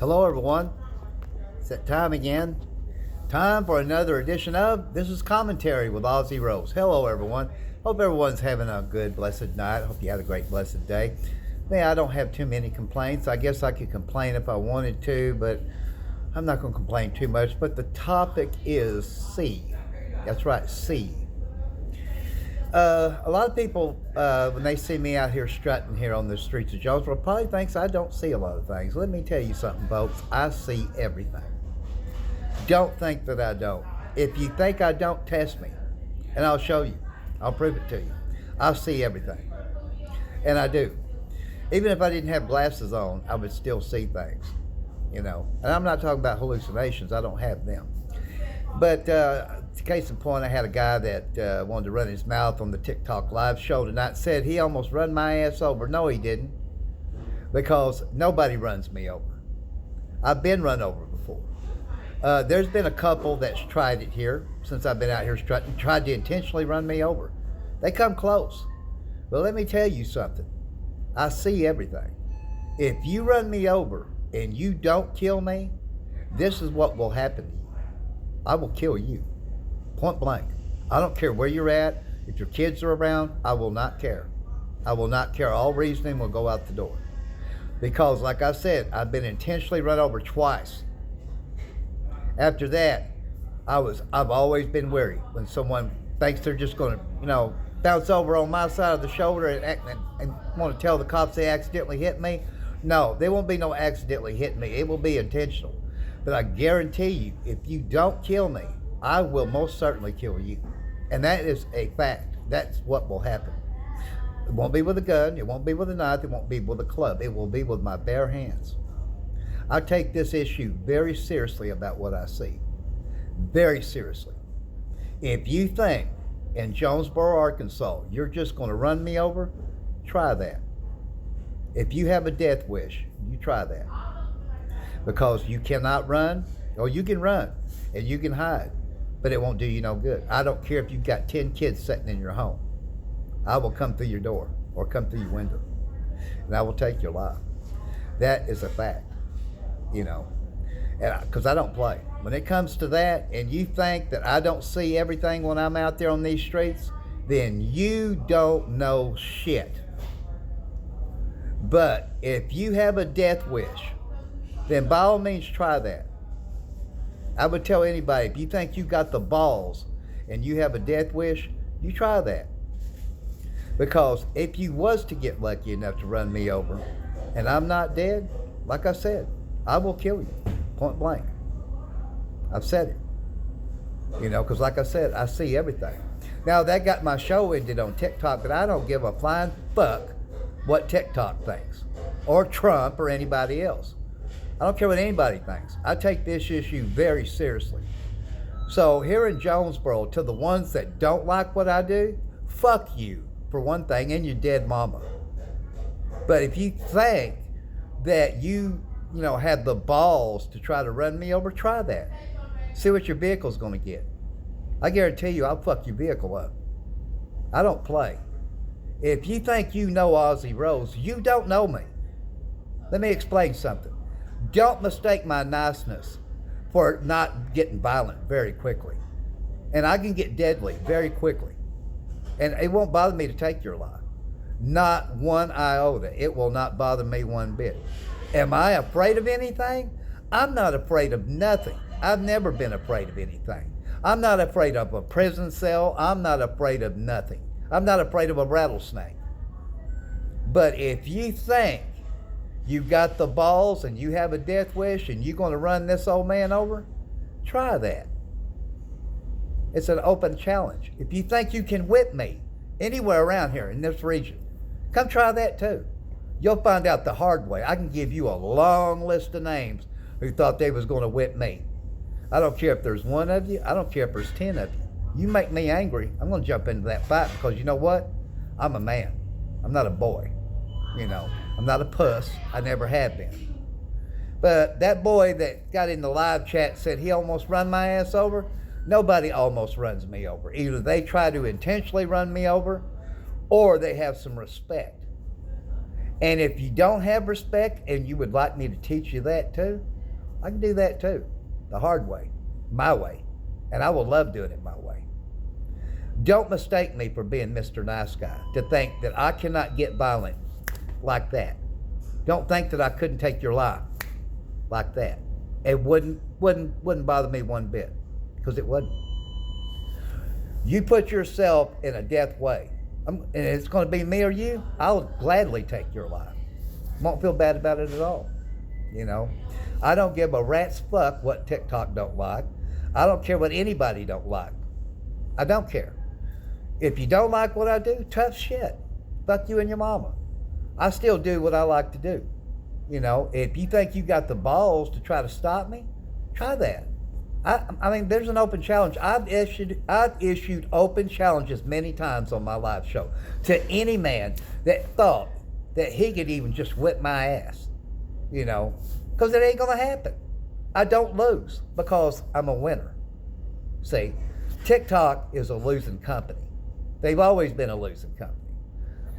Hello, everyone. It's that time again. Time for another edition of This is Commentary with Ozzy Rose. Hello, everyone. Hope everyone's having a good, blessed night. Hope you had a great, blessed day. Yeah, I don't have too many complaints. I guess I could complain if I wanted to, but I'm not going to complain too much. But the topic is C. That's right, C. A lot of people, when they see me out here strutting here on the streets of Jonesboro, probably thinks I don't see a lot of things. Let me tell you something, folks. I see everything. Don't think that I don't. If you think I don't, test me, and I'll show you. I'll prove it to you. I see everything, and I do. Even if I didn't have glasses on, I would still see things, And I'm not talking about hallucinations. I don't have them. But case in point, I had a guy that wanted to run his mouth on the TikTok live show tonight. Said he almost run my ass over. No, he didn't, because nobody runs me over. I've been run over before. There's been a couple that's tried it here since I've been out here strutting, tried to intentionally run me over. They come close. But let me tell you something. I see everything. If you run me over and you don't kill me, this is what will happen to you. I will kill you. Point blank. I don't care where you're at. If your kids are around, I will not care. I will not care. All reasoning will go out the door. Because, like I said, I've been intentionally run over twice. After that, I've always been wary when someone thinks they're just going to, bounce over on my side of the shoulder and want to tell the cops they accidentally hit me. No, there won't be no accidentally hit me. It will be intentional. But I guarantee you, if you don't kill me, I will most certainly kill you. And that is a fact. That's what will happen. It won't be with a gun. It won't be with a knife. It won't be with a club. It will be with my bare hands. I take this issue very seriously about what I see. Very seriously. If you think in Jonesboro, Arkansas, you're just going to run me over, try that. If you have a death wish, you try that. Because you cannot run, or you can run, and you can hide, but it won't do you no good. I don't care if you've got 10 kids sitting in your home. I will come through your door, or come through your window, and I will take your life. That is a fact, because I don't play. When it comes to that, and you think that I don't see everything when I'm out there on these streets, then you don't know shit. But if you have a death wish, then by all means try that. I would tell anybody, if you think you got the balls and you have a death wish, you try that. Because if you was to get lucky enough to run me over and I'm not dead, like I said, I will kill you, point blank. I've said it. Because like I said, I see everything. Now, that got my show ended on TikTok, but I don't give a flying fuck what TikTok thinks, or Trump, or anybody else. I don't care what anybody thinks. I take this issue very seriously. So here in Jonesboro, to the ones that don't like what I do, fuck you, for one thing, and your dead mama. But if you think that you have the balls to try to run me over, try that. See what your vehicle's going to get. I guarantee you, I'll fuck your vehicle up. I don't play. If you think you know Ozzy Rose, you don't know me. Let me explain something. Don't mistake my niceness for not getting violent very quickly. And I can get deadly very quickly. And it won't bother me to take your life. Not one iota. It will not bother me one bit. Am I afraid of anything? I'm not afraid of nothing. I've never been afraid of anything. I'm not afraid of a prison cell. I'm not afraid of nothing. I'm not afraid of a rattlesnake. But if you think you've got the balls and you have a death wish and you're going to run this old man over, try that. It's an open challenge. If you think you can whip me anywhere around here in this region, come try that too. You'll find out the hard way. I can give you a long list of names who thought they was going to whip me. I don't care if there's one of you. I don't care if there's 10 of you. You make me angry, I'm going to jump into that fight, because you know what? I'm a man. I'm not a boy. I'm not a puss. I never have been. But that boy that got in the live chat said he almost run my ass over. Nobody almost runs me over. Either they try to intentionally run me over, or they have some respect. And if you don't have respect and you would like me to teach you that too, I can do that too, the hard way, my way. And I will love doing it my way. Don't mistake me for being Mr. Nice Guy to think that I cannot get violent like that. Don't think that I couldn't take your life like that. It wouldn't bother me one bit, because it wouldn't. You put yourself in a death way, and it's going to be me or you, I'll gladly take your life. Won't feel bad about it at all. You know, I don't give a rat's fuck what TikTok don't like. I don't care what anybody don't like. I don't care. If you don't like what I do, tough shit. Fuck you and your mama. I still do what I like to do. You know, if you think you got the balls to try to stop me, try that. I mean, there's an open challenge. I've issued open challenges many times on my live show to any man that thought that he could even just whip my ass. You know, because it ain't gonna happen. I don't lose because I'm a winner. See, TikTok is a losing company. They've always been a losing company.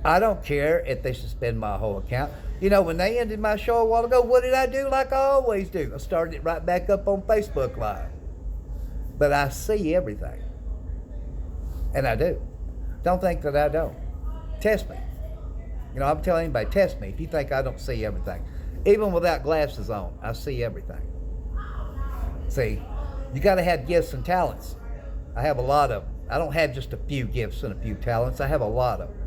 I don't care if they suspend my whole account. You know, when they ended my show a while ago, what did I do like I always do? I started it right back up on Facebook Live. But I see everything. And I do. Don't think that I don't. Test me. You know, I'm telling anybody, test me if you think I don't see everything. Even without glasses on, I see everything. See, you got to have gifts and talents. I have a lot of them. I don't have just a few gifts and a few talents. I have a lot of them.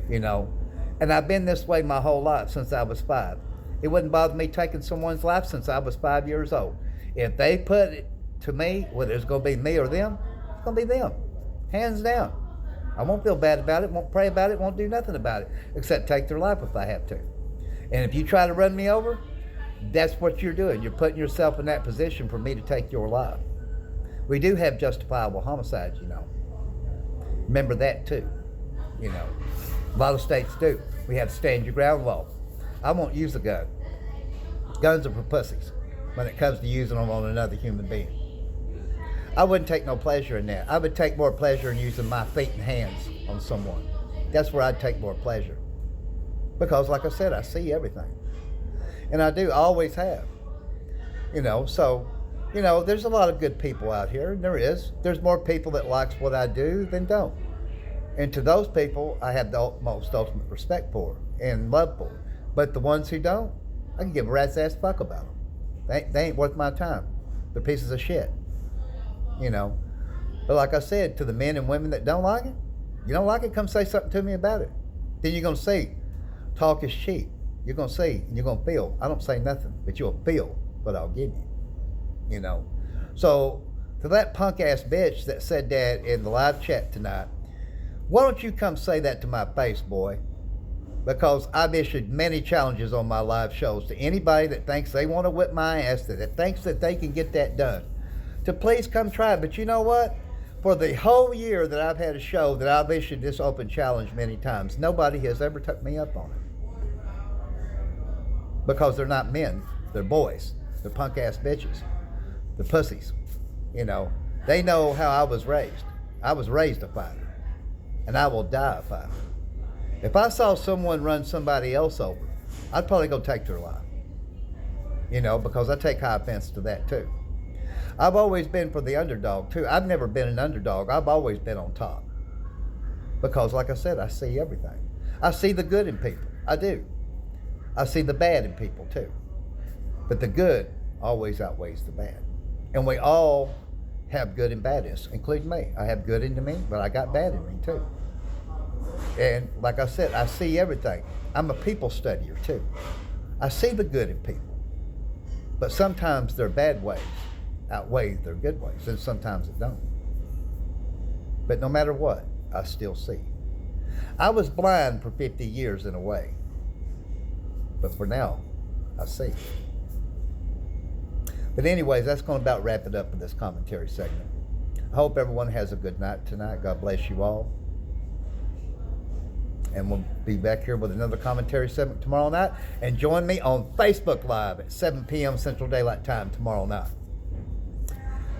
You know, and I've been this way my whole life since I was 5. It wouldn't bother me taking someone's life since I was 5 years old. If they put it to me, whether it's going to be me or them, it's going to be them. Hands down. I won't feel bad about it, won't pray about it, won't do nothing about it, except take their life if I have to. And if you try to run me over, that's what you're doing. You're putting yourself in that position for me to take your life. We do have justifiable homicides, you know. Remember that too, you know. A lot of states do. We have stand your ground law. I won't use a gun. Guns are for pussies when it comes to using them on another human being. I wouldn't take no pleasure in that. I would take more pleasure in using my feet and hands on someone. That's where I'd take more pleasure. Because like I said, I see everything. And I do, I always have. You know, so, you know, there's a lot of good people out here. There is. There's more people that likes what I do than don't. And to those people, I have the most ultimate respect for and love for. But the ones who don't, I can give a rat's ass fuck about them. They ain't worth my time. They're pieces of shit. You know. But like I said, to the men and women that don't like it, you don't like it, come say something to me about it. Then you're going to see, talk is cheap. You're going to see, and you're going to feel. I don't say nothing, but you'll feel what I'll give you. You know. So, to that punk ass bitch that said that in the live chat tonight, why don't you come say that to my face, boy? Because I've issued many challenges on my live shows to anybody that thinks they want to whip my ass, that thinks that they can get that done, to please come try it. But you know what? For the whole year that I've had a show, that I've issued this open challenge many times, nobody has ever took me up on it. Because they're not men, they're boys. They're punk ass bitches. They're pussies. You know, they know how I was raised. I was raised a fighter. And I will die a fighter. If I saw someone run somebody else over, I'd probably go take their life. You know, because I take high offense to that too. I've always been for the underdog too. I've never been an underdog. I've always been on top. Because like I said, I see everything. I see the good in people. I do. I see the bad in people too. But the good always outweighs the bad. And we all have good and badness, including me. I have good into me, but I got bad in me too. And like I said, I see everything. I'm a people studier too. I see the good in people. But sometimes their bad ways outweigh their good ways, and sometimes it don't. But no matter what, I still see. I was blind for 50 years in a way. But for now, I see. But anyways, that's going to about wrap it up for this commentary segment. I hope everyone has a good night tonight. God bless you all. And we'll be back here with another commentary segment tomorrow night. And join me on Facebook Live at 7 p.m. Central Daylight Time tomorrow night.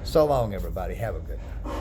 So long, everybody. Have a good night.